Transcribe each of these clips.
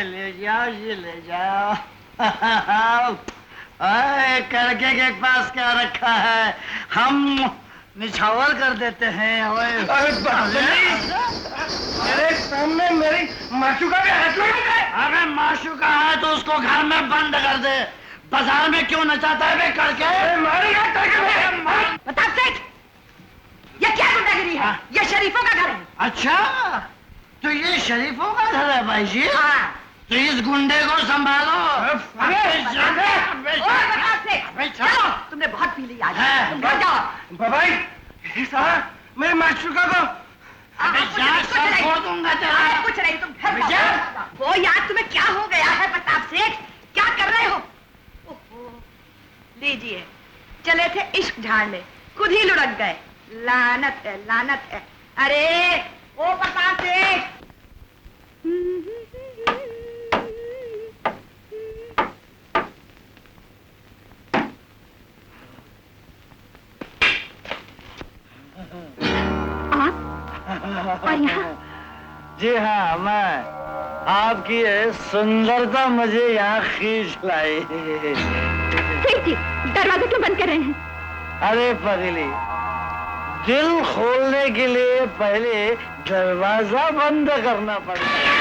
ले जाओ जी, ले जाओ। कड़के के पास क्या रखा है, हम निछावर कर देते हैं। मेरे सामने मेरी माशूका के हाथ में। अरे माशूका है तो उसको घर में बंद कर दे, बाजार में क्यों नचाता है बे कड़के? मारेगा प्रताप सेठ, ये क्या गुंडागिरी है? ये शरीफों का घर है। अच्छा, तो ये शरीफों का घर है भाई जी? हाँ। तो इस गुंडे को संभालो। प्रताप सेठ, चलो, तुमने बहुत पी लिया आज, तुम घर जाओ। बाबाई, मेरे माशूका को छोड़ दूंगा तेरा। कुछ नहीं, तुम घर जाओ। वो यार, तुम्हें क्या हो गया है प्रताप सेठ? क्या कर रहे हो? लीजिए, चले थे इश्क झाड़ने, खुद ही लुढ़क गए। लानत है, लानत है। अरे ओ प्रताप सेठ, आप और यहाँ? जी हाँ, मैं। आपकी ये सुंदरता मुझे यहाँ खींच लाई। सेठ जी, दरवाजा क्यों बंद कर रहे हैं? अरे पगली, दिल खोलने के लिए पहले दरवाजा बंद करना पड़ता है।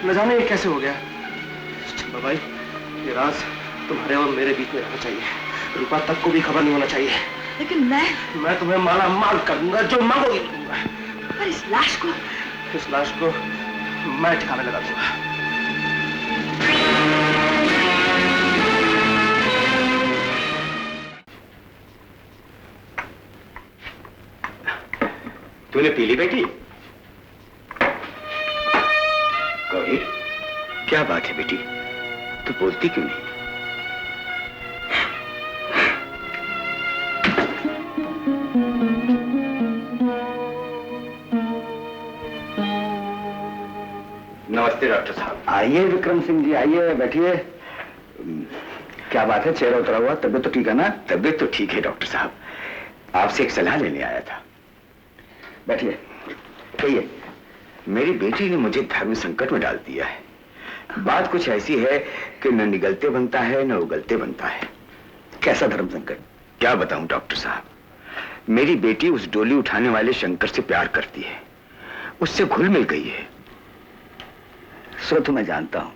न जाने ये कैसे हो गया। बाबाई, ये राज तुम्हारे और मेरे बीच में रहना चाहिए। रूपा तक को भी खबर नहीं होना चाहिए। लेकिन मैं तुम्हें माला माल कर दूंगा, जो मांगोगी दूंगा। पर इस लाश को मैं ठिकाने लगा दूंगा। तूने पी ली बेटी? गौरी, क्या बात है बेटी, तू बोलती क्यों नहीं? नमस्ते डॉक्टर साहब। आइए विक्रम सिंह जी, आइए, बैठिए। क्या बात है, चेहरा उतरा हुआ? तबीयत तो ठीक है ना? तबीयत तो ठीक है डॉक्टर साहब, आपसे एक सलाह लेने आया था। बैठिए, कहिए। मेरी बेटी ने मुझे धर्म संकट में डाल दिया है। बात कुछ ऐसी है कि न निगलते बनता है न उगलते बनता है। कैसा धर्म संकट? क्या बताऊं डॉक्टर साहब, मेरी बेटी उस डोली उठाने वाले शंकर से प्यार करती है, उससे घुल मिल गई है। सो तो मैं जानता हूं।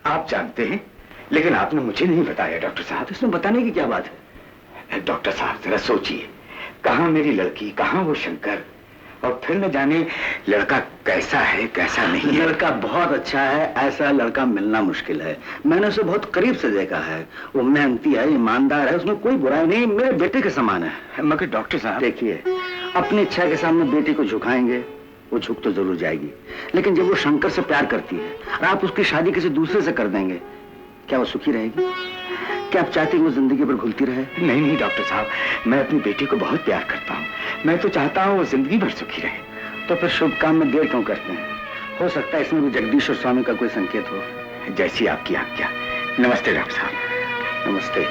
आप जानते हैं, लेकिन आपने मुझे नहीं बताया डॉक्टर साहब। तो इसमें बताने की क्या बात है? डॉक्टर साहब जरा सोचिए, कहां मेरी लड़की, कहां वो शंकर, और फिर न जाने लड़का कैसा है कैसा नहीं है। लड़का बहुत अच्छा है, ऐसा लड़का मिलना मुश्किल है। मैंने उसे बहुत करीब से देखा है। वो मेहनती है, ईमानदार है, उसमें कोई बुराई नहीं, मेरे बेटे के समान है। मगर डॉक्टर साहब देखिए, अपनी इच्छा के सामने बेटी को झुकाएंगे, वो झुक तो जरूर जाएगी, लेकिन जब वो शंकर से प्यार करती है और आप उसकी शादी किसी दूसरे से कर देंगे, क्या वो सुखी रहेगी? क्या आप चाहती हैं वो जिंदगी पर घुलती रहे? नहीं नहीं डॉक्टर साहब, मैं अपनी बेटी को बहुत प्यार करता हूँ। मैं तो चाहता हूँ वो जिंदगी भर सुखी रहे। तो फिर शुभ काम में देर क्यों करते हैं? हो सकता है इसमें भी जगदीश्वर स्वामी का कोई संकेत हो। जैसी आपकी आज्ञा। नमस्ते डॉक्टर साहब। नमस्ते।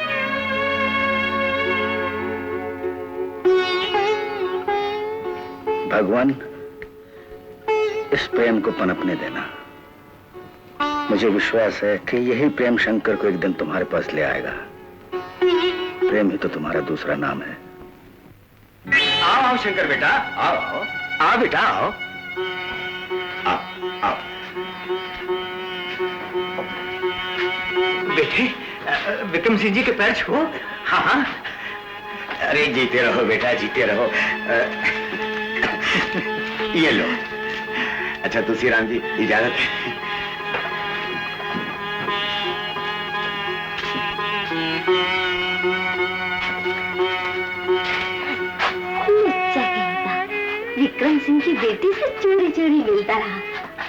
भगवान, इस प्रेम को पनपने देना। मुझे विश्वास है कि यही प्रेम शंकर को एक दिन तुम्हारे पास ले आएगा। प्रेम ही तो तुम्हारा दूसरा नाम है। आओ आओ शंकर बेटा, आओ आओ आओ बेटा, आओ आओ आओ। बेटे, विक्रम सिंह जी के पैर छुओ। हाँ हाँ, अरे जीते रहो बेटा, जीते रहो। ये लो। अच्छा तुलसीराम जी, इजाजत है। विक्रम सिंह की बेटी से चोरी चोरी मिलता रहा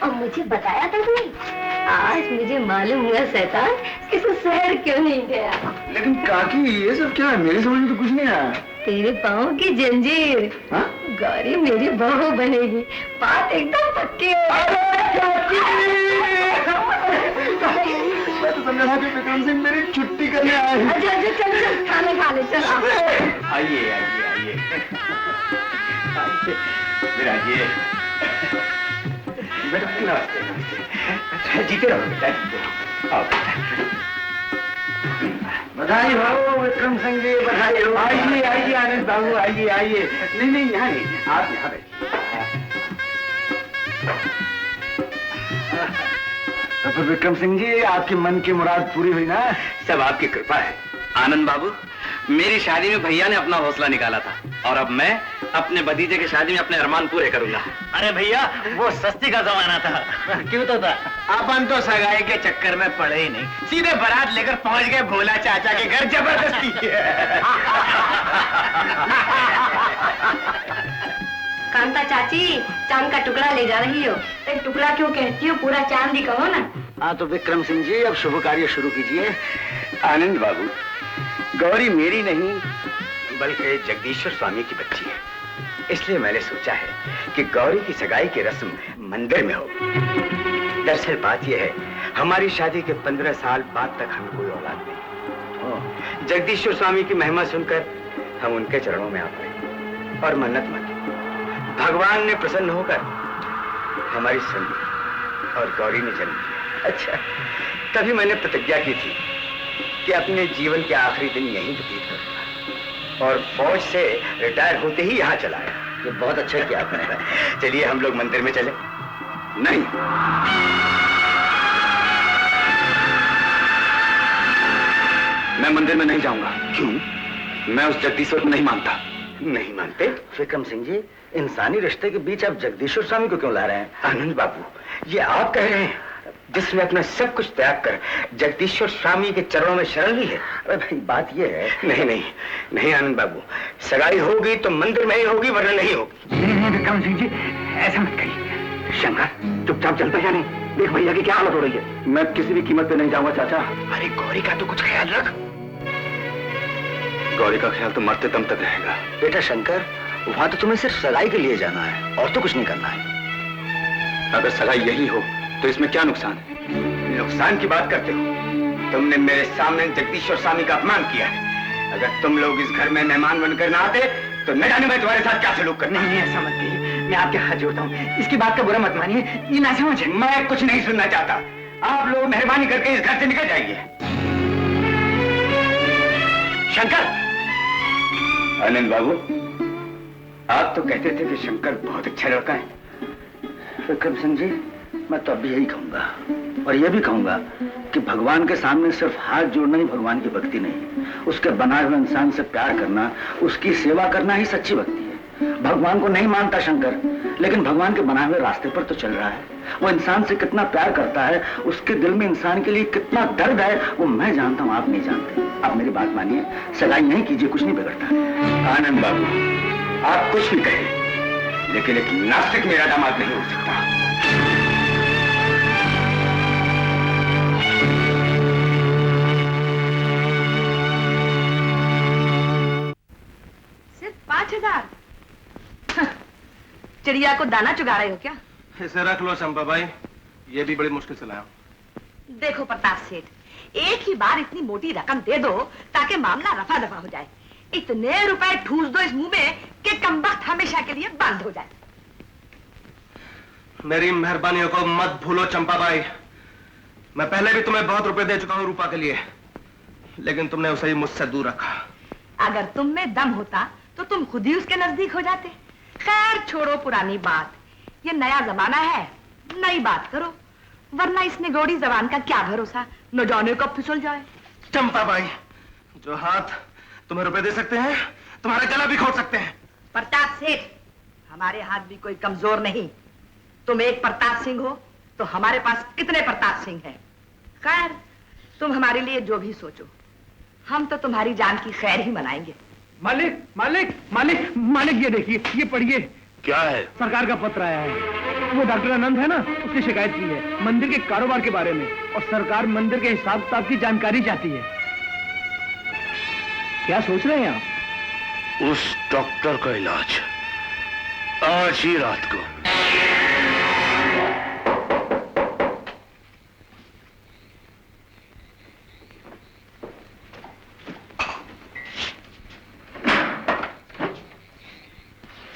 और मुझे बताया था कोई। आज मुझे मालूम हुआ शैतान कि तू शहर क्यों नहीं गया। लेकिन काकी ये सब क्या है? मेरी समझ में तो कुछ नहीं आया। तेरे पाँव की जंजीर। हाँ? गौरी मेरी बहू बनेगी, बात एकदम पक्की है। मैं तो समझा था कि विक्रम सिंह मेरी छुट्टी करने आए हैं। अच्छा अच्छा, चल चल खाना खा ले, चल आओ। आइए आइए आइए, विराजिए बेटा। नमस्ते नमस्ते। जीते रहो बेटा, जीते रहो। आओ बधाई हो विक्रम सिंह जी, बधाई हो। आइए आइए आनंद बाबू, आइए आइए। नहीं नहीं, यहाँ नहीं, आप यहाँ बैठिए। तो विक्रम सिंह जी, आपकी मन की मुराद पूरी हुई ना? सब आपकी कृपा है। आनंद बाबू, मेरी शादी में भैया ने अपना हौसला निकाला था और अब मैं अपने भतीजे की शादी में अपने अरमान पूरे करूंगा। अरे भैया, वो सस्ती का जमाना था। क्यों तो था? अपन तो सगाई के चक्कर में पड़े ही नहीं, सीधे बारात लेकर पहुंच गए भोला चाचा के घर जबरदस्ती। कांता चाची, चांद का टुकड़ा ले जा रही हो। एक टुकड़ा क्यों कहती हो, पूरा चांद ही कहो ना। हाँ तो विक्रम सिंह जी, अब शुभ कार्य शुरू कीजिए। आनंद बाबू, गौरी मेरी नहीं बल्कि जगदीश्वर स्वामी की बच्ची है, इसलिए मैंने सोचा है कि गौरी की सगाई की रस्म मंदिर में हो। दरअसल बात यह है, हमारी शादी के 15 साल बाद तक हमें कोई औलाद नहीं। जगदीश्वर स्वामी की महिमा सुनकर हम उनके चरणों में आ पड़े और मन्नत मांगी। भगवान ने प्रसन्न होकर हमारी सुनी और गौरी ने जन्म लिया। अच्छा, तभी मैंने प्रतिज्ञा की थी कि अपने जीवन के आखिरी दिन यहीं व्यतीत करूंगा और फौज से रिटायर होते ही यहाँ चला आया। ये बहुत अच्छा किया आपने। चलिए हम लोग मंदिर में चले। नहीं, मैं मंदिर में नहीं जाऊंगा। क्यों? मैं उस जगदीश्वर को नहीं मानता। नहीं मानते? विक्रम सिंह जी, इंसानी रिश्ते के बीच आप जगदीश्वर स्वामी को क्यों ला रहे हैं? आनंद बाबू, ये आप कह रहे हैं जिसने अपना सब कुछ त्याग कर जगदीश्वर स्वामी के चरणों में शरण ली है? अरे भाई, बात ये है। नहीं नहीं नहीं आनंद बाबू, सगाई होगी तो मंदिर में ही होगी, वरना नहीं होगी। नहीं विक्रम सिंह जी, ऐसा मत कहिए। शंकर, चुपचाप चलता या नहीं? देख भैया की क्या हालत हो रही है। मैं किसी भी कीमत पे नहीं जाऊंगा चाचा। अरे गौरी का तो कुछ ख्याल रख। गौरी का ख्याल तो मरते दम तक रहेगा। बेटा शंकर, वहां तो तुम्हें सिर्फ सगाई के लिए जाना है और तो कुछ नहीं करना है। अगर सगाई यही हो तो इसमें क्या नुकसान है? नुकसान की बात करते हो? तुमने मेरे सामने जगदीश्वर स्वामी का अपमान किया है। अगर तुम लोग इस घर में मेहमान बनकर ना आते तो न जाने मैं तुम्हारे साथ क्या सलूक करता। नहीं ऐसा मत कहिए, मैं आपके हाथ जोड़ता हूँ। इसकी बात का बुरा मत मानिए, ये ना समझ। मैं कुछ नहीं सुनना चाहता। आप लोग मेहरबानी करके इस घर से निकल जाइए। शंकर! आनंद बाबू, आप तो कहते थे कि शंकर बहुत अच्छा लड़का है। विक्रम सिंह जी, मैं तो अभी यही कहूंगा और यह भी कहूंगा कि भगवान के सामने सिर्फ हाथ जोड़ना ही भगवान की भक्ति नहीं। उसके बनाए हुए इंसान से प्यार करना, उसकी सेवा करना ही सच्ची भक्ति है। भगवान को नहीं मानता शंकर, लेकिन भगवान के बनाए हुए रास्ते पर तो चल रहा है। वो इंसान से कितना प्यार करता है, उसके दिल में इंसान के लिए कितना दर्द है, वो मैं जानता हूँ, आप नहीं जानते। आप मेरी बात मानिए, सगाई नहीं कीजिए, कुछ नहीं बिगड़ता। आनंद बाबू, आप कुछ भी कहें, लेकिन एक नास्तिक मेरा दामाद नहीं हो सकता। सिर्फ 5,000? चिड़िया को दाना चुगा रहे हो क्या? इसे रख लो चंपा भाई, ये भी बड़ी मुश्किल से लाया। देखो प्रताप सेठ, एक ही बार इतनी मोटी रकम दे दो ताकि मामला रफा दफा हो जाए। इतने रुपए ठूस दो इस मुंह में कि कमबख्त हमेशा के लिए बंद हो जाए। मेरी मेहरबानियों को मत भूलो चंपा भाई। मैं पहले भी तुम्हें बहुत रुपए दे चुका हूं रूपा के लिए, लेकिन तुमने उसे ही मुझसे दूर रखा। अगर तुम में दम होता तो तुम खुद ही उसके नजदीक हो जाते। खैर छोड़ो पुरानी बात, ये नया जमाना है, नई बात करो, वरना इस निगोड़ी जबान का क्या भरोसा, न जाने कब फिसल जाए। चंपा बाई, जो हाथ तुम्हें रुपए दे सकते हैं तुम्हारा गला भी खोद सकते हैं। प्रताप सेठ, हमारे हाथ भी कोई कमजोर नहीं। तुम एक प्रताप सिंह हो तो हमारे पास कितने प्रताप सिंह हैं। खैर तुम हमारे लिए जो भी सोचो, हम तो तुम्हारी जान की खैर ही मनाएंगे। मालिक मालिक मालिक मालिक, ये देखिए, ये पढ़िए। क्या है? सरकार का पत्र आया है। वो डॉक्टर आनंद है ना, उसने शिकायत की है मंदिर के कारोबार के बारे में, और सरकार मंदिर के हिसाब किताब की जानकारी चाहती है। क्या सोच रहे हैं आप? उस डॉक्टर का इलाज आज ही रात को।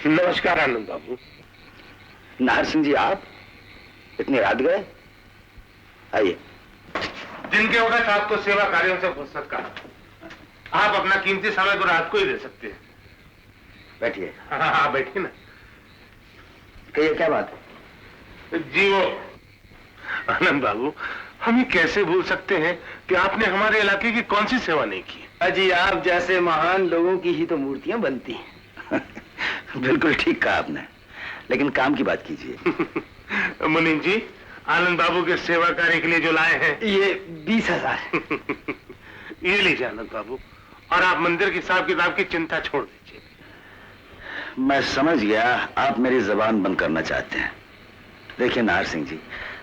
नमस्कार आनंद बाबू। नाहर सिंह जी, आप इतने रात गए? आइए। दिन के वक्त आपको सेवा कार्यों से फुर्सत का, आप अपना कीमती समय तो रात को ही दे सकते हैं। बैठिए। हाँ बैठिए ना। कहिए, क्या बात है? जी वो आनंद बाबू, हम ये कैसे भूल सकते हैं कि आपने हमारे इलाके की कौन सी सेवा नहीं की। अजी, आप जैसे महान लोगों की ही तो मूर्तियां बनती हैं। बिल्कुल ठीक कहा आपने, लेकिन काम की बात कीजिए। मुनीम जी, आनंद बाबू के सेवा कार्य के लिए जो लाए हैं ये 20,000। ये लीजिए आनंद बाबू, और आप मंदिर की हिसाब किताब की चिंता छोड़ दीजिए। मैं समझ गया, आप मेरी जबान बंद करना चाहते हैं। देखिए नाहर सिंह जी,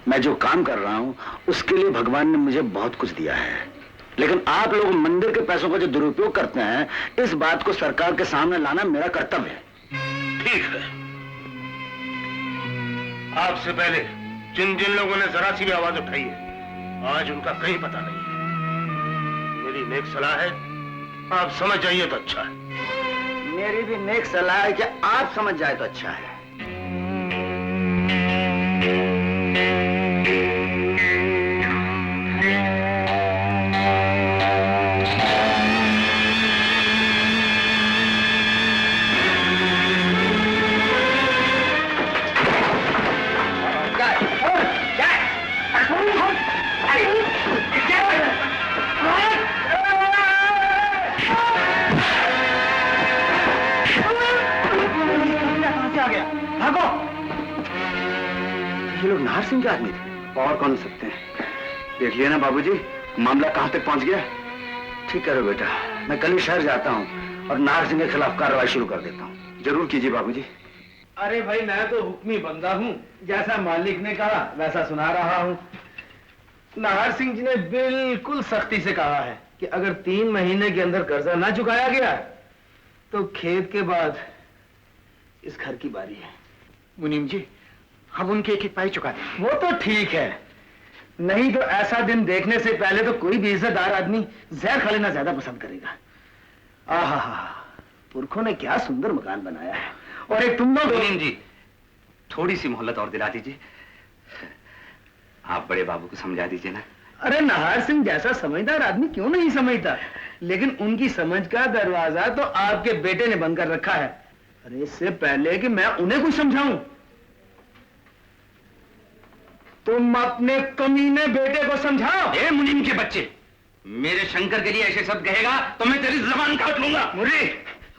मैं जो काम कर रहा हूं उसके लिए भगवान ने मुझे बहुत कुछ दिया है, लेकिन आप लोग मंदिर के पैसों का जो दुरुपयोग करते हैं, इस बात को सरकार के सामने लाना मेरा कर्तव्य है। ठीक है, आपसे पहले जिन जिन लोगों ने जरा सी भी आवाज उठाई है, आज उनका कहीं पता नहीं है। मेरी नेक सलाह है, आप समझ जाइए तो अच्छा है। मेरी भी नेक सलाह है कि आप समझ जाए तो अच्छा है। ये लोग नाहर सिंह के आदमी थे, और कौन हो सकते हैं? देख लिया ना बाबूजी, मामला कहां तक पहुंच गया। ठीक करो बेटा, मैं कल ही शहर जाता हूं और नाहर सिंह के खिलाफ कार्रवाई शुरू कर देता हूं। जरूर कीजिए बाबूजी। अरे भाई, मैं तो हुक्मी बंदा हूँ, जैसा मालिक ने कहा वैसा सुना रहा हूँ। नाहर सिंह जी ने बिल्कुल सख्ती से कहा है कि अगर 3 महीने के अंदर कर्जा ना चुकाया गया तो खेत के बाद इस घर की बारी है। मुनीम जी, हम उनके एक पाई चुका देंगे। वो तो ठीक है, नहीं तो ऐसा दिन देखने से पहले तो कोई भी इज्जतदार आदमी जहर खा लेना ज्यादा पसंद करेगा। आहा, पुरखों ने क्या सुंदर मकान बनाया है। और एक तुम लोग। मुनीम जी, थोड़ी सी मोहलत और दिला दीजिए। आप बड़े बाबू को समझा दीजिए ना। अरे नाहर सिंह जैसा समझदार आदमी क्यों नहीं समझता, लेकिन उनकी समझ का दरवाजा तो आपके बेटे ने बंद कर रखा है। अरे इससे पहले कि मैं उन्हें कुछ समझाऊं, तुम अपने कमीने बेटे को समझाओ। ए मुनीम के बच्चे, मेरे शंकर के लिए ऐसे शब्द कहेगा तो मैं तेरी जबान काट लूंगा। मुर्री,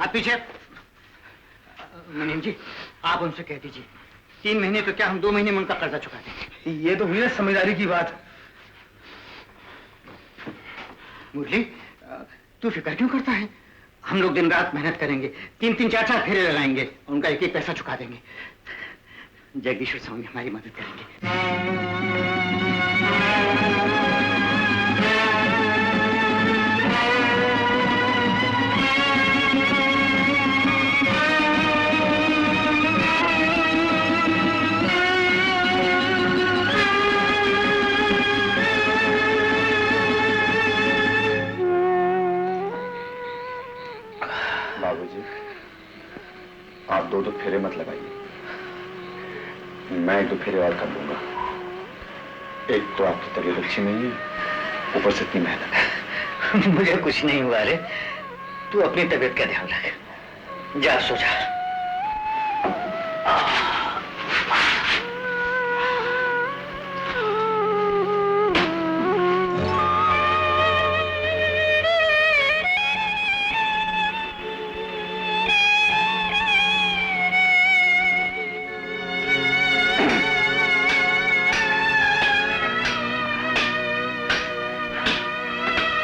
आप पीछे। मुनीम जी, आप उनसे कह दीजिए 3 महीने तो क्या, हम 2 महीने में उनका कर्जा चुका देंगे। ये तो हुई ना समझदारी की बात। मुरली, तू फिक्र क्यों करता है? हम लोग दिन रात मेहनत करेंगे, 3-3, 4-4 फेरे लगाएंगे, उनका एक पैसा चुका देंगे। जगदीश्वर स्वामी हमारी मदद करेंगे। बाबूजी, आप 2 फेरे मत लगाइए, मैं 1-2 फेरे और कर लूंगा। एक तो आपकी तबीयत अच्छी नहीं है, ऊपर से इतनी मेहनत। मुझे कुछ नहीं हुआ रे, तू अपनी तबीयत का ध्यान रख। जा सो जा।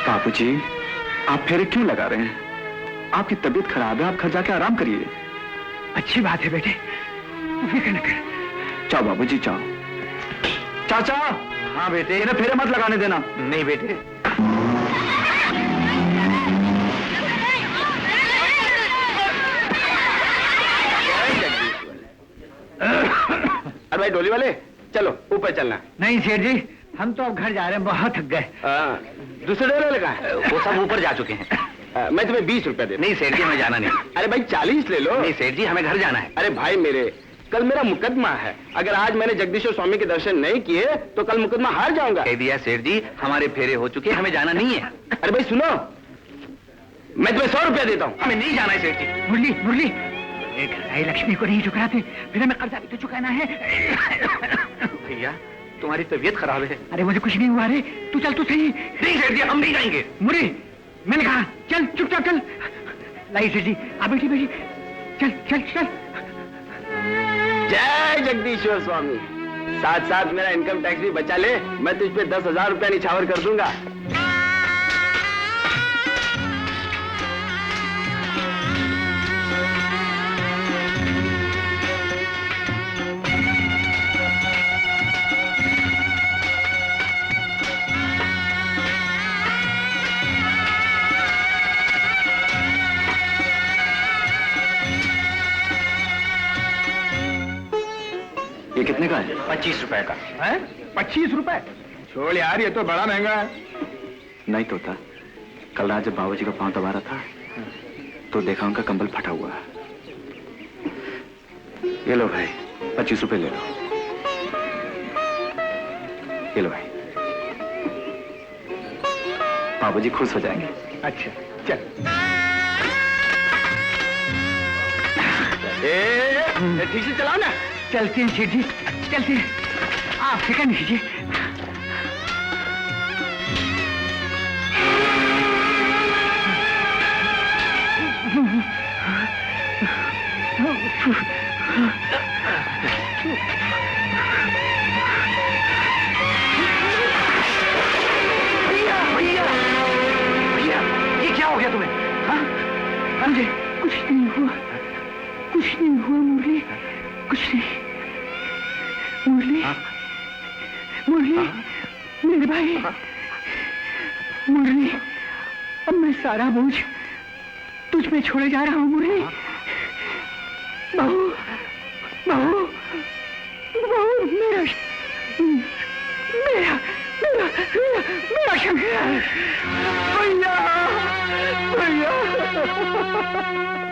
बाबूजी, आप फेरे क्यों लगा रहे हैं? आपकी तबीयत खराब है, आप घर जाके आराम करिए। अच्छी बात है बेटे, तू फिक्र न कर। जाओ बाबूजी जाओ। चाचा। हाँ बेटे, इन्हें फेरे मत लगाने देना। नहीं बेटे। अरे भाई डोली वाले, चलो ऊपर चलना। नहीं सेठ जी, हम तो अब घर जा रहे हैं, बहुत थक गए। दूसरे डोले वाले कहाँ हैं? वो सब ऊपर जा चुके हैं। मैं तुम्हें 20 रुपया दे। नहीं सेठ जी, हमें जाना नहीं। अरे भाई 40 ले लो। नहीं सेठ जी, हमें घर जाना है। अरे भाई मेरे, कल मेरा मुकदमा है, अगर आज मैंने जगदीश्वर स्वामी के दर्शन नहीं किए तो कल मुकदमा हार जाऊंगा। कह दिया सेठ जी, हमारे फेरे हो चुके, हमें जाना नहीं है। अरे भाई सुनो, मैं तुम्हें 100 रुपया देता हूँ। हमें नहीं जाना है सेठ जी। मुरली मुरली, एक राय लक्ष्मी को नहीं चुकाते, फिर हमें कर्जा भी तो चुकाना है। भैया तुम्हारी तबीयत खराब है। अरे मुझे कुछ नहीं हुआ रे, तू चल तो सही। नहीं सेठ जी, हम नहीं जाएंगे। मुरली, मैंने कहा चल, चुपचाप चल। लाई सेठ जी, आप बैठी बैठी, चल चल चल। जय जगदीश्वर स्वामी। साथ साथ मेरा इनकम टैक्स भी बचा ले, मैं तुझ पे 10,000 रुपया निछावर कर दूंगा। ये कितने का है? 25 रुपए का। है 25 रुपए? छोड़ यार, ये तो बड़ा महंगा है। नहीं तो था, कल रात जब बाबूजी का पांव दबा रहा था तो देखा उनका कंबल फटा हुआ है। ये लो भाई, 25 रुपए ले लो। ये लो भाई, बाबूजी खुश हो जाएंगे। अच्छा चल। ठीक से चलाओ ना। चलते हैं सेठ जी, चलते हैं। आप फिक्र नहीं कीजिए। भैया भैया भैया, ये क्या हो गया तुम्हें? हाँ मुझे कुछ नहीं हुआ, कुछ नहीं हुआ मुरली, कुछ नहीं। मुरली, मुरली, मेरे भाई, मुरली, अब मैं सारा बोझ तुझ में छोड़े जा रहा हूँ मुरली। बहू, बहू, बहू, मेरा मेरा मेरा मेरा शंकर।